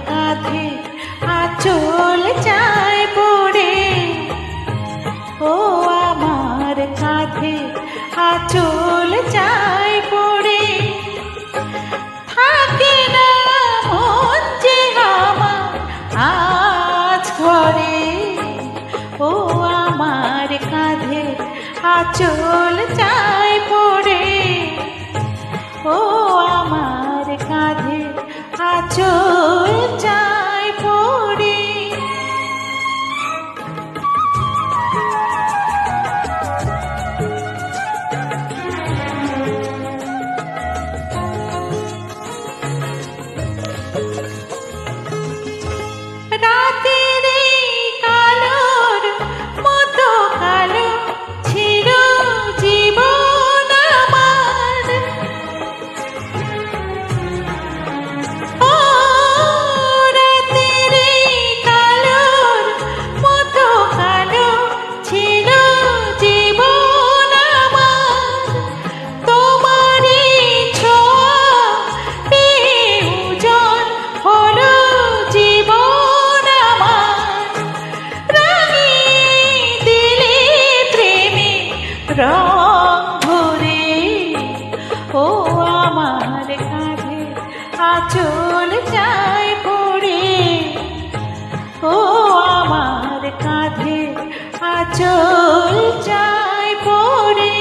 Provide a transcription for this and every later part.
কাঁধে আঁচল চায় পড়ে, ও আমার কাঁধে আঁচল চায় পড়ে। থাকে না মন যে আমার আজ ঘরে, ও আমার কাঁধে আঁচল চায় পড়ে, ও আমার কাঁধে আঁচল চায় পড়ে। রাতের এই কালোর মতো কালো ছিল জীবন আমার, ও রাতের এই কালোর মতো কালো ছিল জীবন আমার। তোমারই ছোঁয়া পেয়ে উজ্জ্বল হলো জীবন আমার, রাঙিয়ে দিলে প্রেমে রং ভরে, ও আমার কাঁধে আঁচল চায় পড়ে, ও আমার কাঁধে আঁচল চায় পড়ে।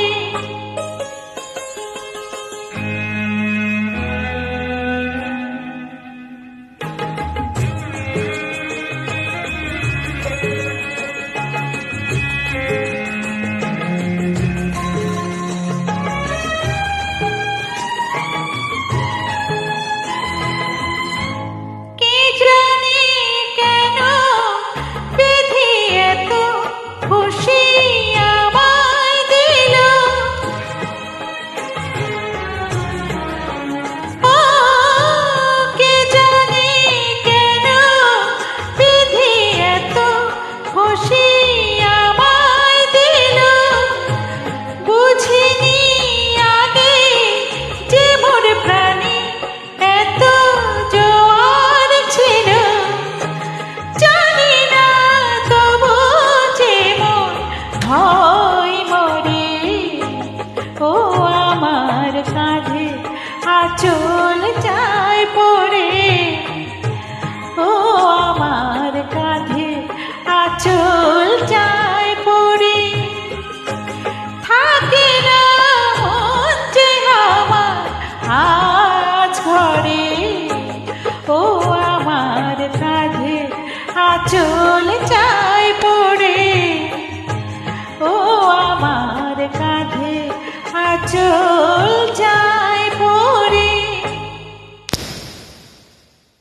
কে জানে কেন বিধি এত খুশি আমায় দিল, ও কে জানে কেন বিধি এত খুশি আমায় দিল। বুঝিনি আগে যে মোর প্রাণে এত জোয়ার ছিল, জানি না তবু যে মন ভয় মরে, ও আমার কাঁধে আঁচল চায় পড়ে।